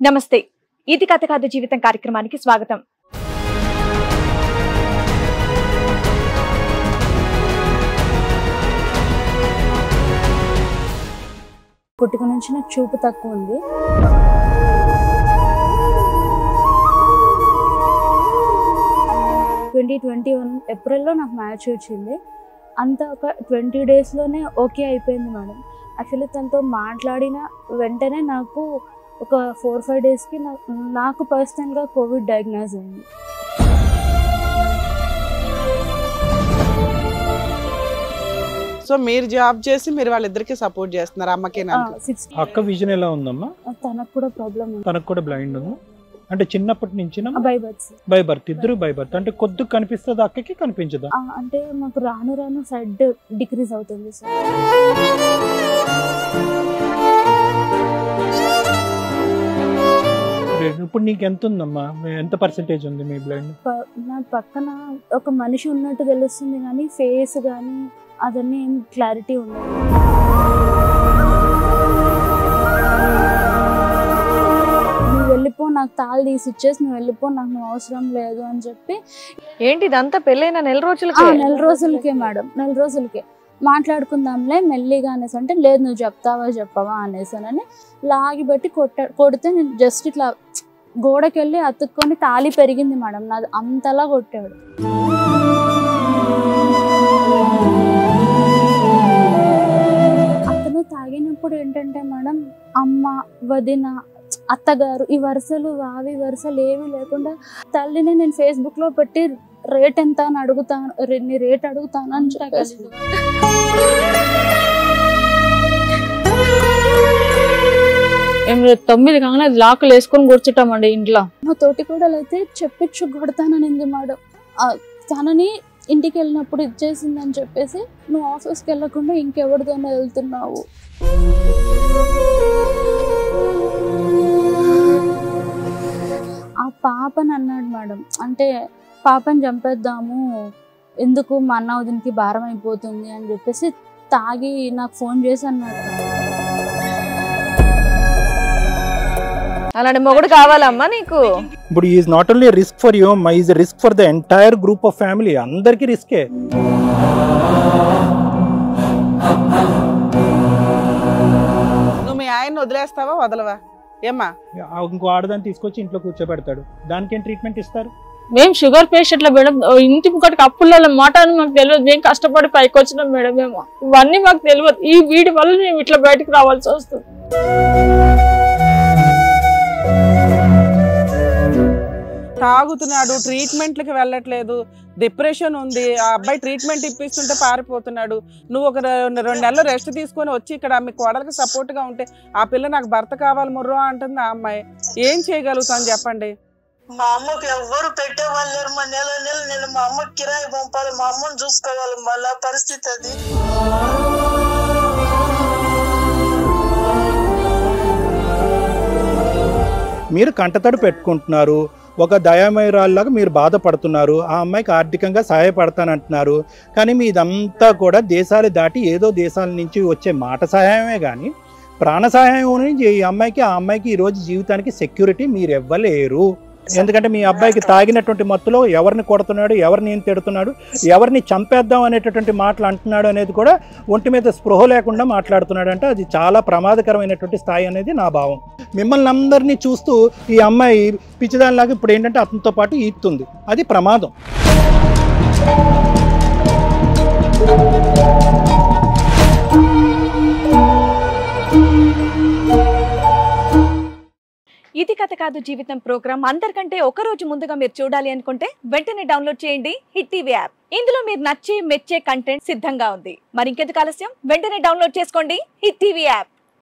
నమస్తే ఇది కథ కాదు జీవితం కార్యక్రమానికి స్వాగతం. పుట్టుక నుంచి నాకు చూపు తక్కువ ఉంది. ఏప్రిల్లో నాకు మ్యాచ్ వచ్చింది. అంతా ఒక 20 డేస్లోనే ఓకే అయిపోయింది మేడం. యాక్చువల్లీ తనతో మాట్లాడిన వెంటనే నాకు ఒక 4-5 డేస్కి నాకు పర్సనల్గా కోవిడ్ డయాగ్నోస్ అయింది. సో మీరు జాబ్ చేసి మీరు వాళ్ళిద్దరికి సపోర్ట్ చేస్తున్నారు అమ్మకి? అక్క విజన్ ఎలా ఉందమ్మా? తనకు కూడా ప్రాబ్లం ఉంది. తనకు కూడా బ్లైండ్ ఉంది అంటే చిన్నప్పటి నుంచి బై బర్త్ ఇద్దరు బై బర్త్. అంటే కొద్దిగా కనిపిస్తుంది, అక్కకి కనిపించదా? అంటే మాకు రాను రాను సైడ్ డిక్రీజ్ అవుతుంది సార్. ఇప్పుడు నీకు ఎంత ఉందమ్మా? ఎంత పర్సెంటేజ్ ఉంది మీ బ్లైండ్? నా పక్కన ఒక మనిషి ఉన్నట్టు తెలుస్తుంది కానీ ఫేస్ కానీ అదన్నీ ఏం క్లారిటీ ఉండదు. నువ్వు వెళ్ళిపో, నాకు తాళి తీసి ఇచ్చేసి నువ్వు వెళ్ళిపో, నాకు అవసరం లేదు అని చెప్పి. ఏంటి ఇదంతా పెళ్ళైన నెల రోజులకే మేడం, నెల రోజులకే మాట్లాడుకుందాంలే మెల్లిగా అనేసి అంటే లేదు నువ్వు చెప్పవా అనేసానని లాగి పెట్టి కొడితే నేను జస్ట్ ఇట్లా గోడకెళ్ళి అతుక్కొని తాళి పెరిగింది మేడం. నాది అంతలా కొట్టాడు. అతను తాగినప్పుడు ఏంటంటే మేడం అమ్మ, వదిన, అత్తగారు ఈ వరుసలు వావి వరుసలు ఏమీ లేకుండా తల్లిని నేను ఫేస్బుక్లో పెట్టి రేట్ ఎంత అని అడుగుతాను, నీ రేట్ అడుగుతాను అని చెప్పేసి 9 కాగానే లాకులు వేసుకొని కూర్చుంటామండి ఇంట్లో. మా తోటి కూడా అయితే చెప్పించు కొడతాననింది మేడం. తనని ఇంటికి వెళ్ళినప్పుడు ఇచ్చేసిందని చెప్పేసి నువ్వు ఆఫీస్కి వెళ్ళకుండా ఇంకెవరితోనే వెళ్తున్నావు. ఆ పాపని అన్నాడు మేడం, అంటే పాపని చంపేద్దాము ఎందుకు మా అన్న వదినికి భారం అయిపోతుంది అని చెప్పేసి తాగి నాకు ఫోన్ చేసి అన్నాడు. అలాంటి మొగుడు కావాలమ్మా నీకు? ఇప్పుడు is not only risk for you, is risk for the entire group of family. అందరికి రిస్కే. నువ్వు మీ ఆయన్ని వదిలేస్తావా వదలవా? ఏమ్మా ఇంకో ఆడదాన్ని తీసుకొచ్చి ఇంట్లో కూర్చోబెడతాడు, దానికి ఏం ట్రీట్మెంట్ ఇస్తారు? మేము షుగర్ పేషెంట్ల మేడం, ఇంటి ముక్కటికి అప్పుల మాట అని మాకు తెలియదు. మేము కష్టపడి పైకి వచ్చినాం మేడం. మేము ఇవన్నీ మాకు తెలియదు. ఈ వీడి వల్ల మేము ఇట్లా బయటకు రావాల్సి వస్తుంది. తాగుతున్నాడు, ట్రీట్మెంట్లకి వెళ్ళట్లేదు, డిప్రెషన్ ఉంది. ఆ అబ్బాయి ట్రీట్మెంట్ ఇప్పిస్తుంటే పారిపోతున్నాడు. నువ్వు ఒక 2 నెలలు రెస్ట్ తీసుకొని వచ్చి ఇక్కడ మీ కోడలకి సపోర్ట్గా ఉంటే ఆ పిల్ల నాకు భర్త కావాలి ముర్రో అంటుంది. ఆ అమ్మాయి ఏం చేయగలుగుతాను చెప్పండి? మా అమ్మకి ఎవ్వరు పెట్టేవాళ్ళు లేరు. మా నెల మా అమ్మకి కిరాయి పంపాలి, మా అమ్మని చూసుకోవాలి. మళ్ళా పరిస్థితి అది. మీరు కంటతడి పెట్టుకుంటున్నారు, ఒక దయామయురాల్లాగా మీరు బాధపడుతున్నారు. ఆ అమ్మాయికి ఆర్థికంగా సహాయపడతానంటున్నారు. కానీ మీదంతా కూడా దేశాలు దాటి ఏదో దేశాల నుంచి వచ్చే మాట సహాయమే కానీ ప్రాణ సహాయం నుంచి ఈ అమ్మాయికి ఆ అమ్మాయికి ఈరోజు జీవితానికి సెక్యూరిటీ మీరు ఇవ్వలేరు. ఎందుకంటే మీ అబ్బాయికి తాగినటువంటి మత్తులో ఎవరిని కొడుతున్నాడు, ఎవరిని తిడుతున్నాడు, ఎవరిని చంపేద్దాం అనేటటువంటి మాటలు అంటున్నాడు అనేది కూడా ఒంటి మీద స్పృహ లేకుండా మాట్లాడుతున్నాడు. అంటే అది చాలా ప్రమాదకరమైనటువంటి స్థాయి అనేది నా భావం. మిమ్మల్ని అందరినీ చూస్తూ ఈ అమ్మాయి పిచ్చిదానిలాగా ఇప్పుడు ఏంటంటే అతనితో పాటు ఈతుంది. అది ప్రమాదం. ఇది కథ కాదు జీవితం ప్రోగ్రామ్ అందరికంటే ఒక రోజు ముందుగా మీరు చూడాలి అనుకుంటే వెంటనే డౌన్లోడ్ చేయండి హిట్ టీవీ యాప్. ఇందులో మీరు నచ్చే మెచ్చే కంటెంట్ సిద్ధంగా ఉంది. మరి ఇంకెందుకు ఆలస్యం, వెంటనే డౌన్లోడ్ చేసుకోండి హిట్ టీవీ యాప్.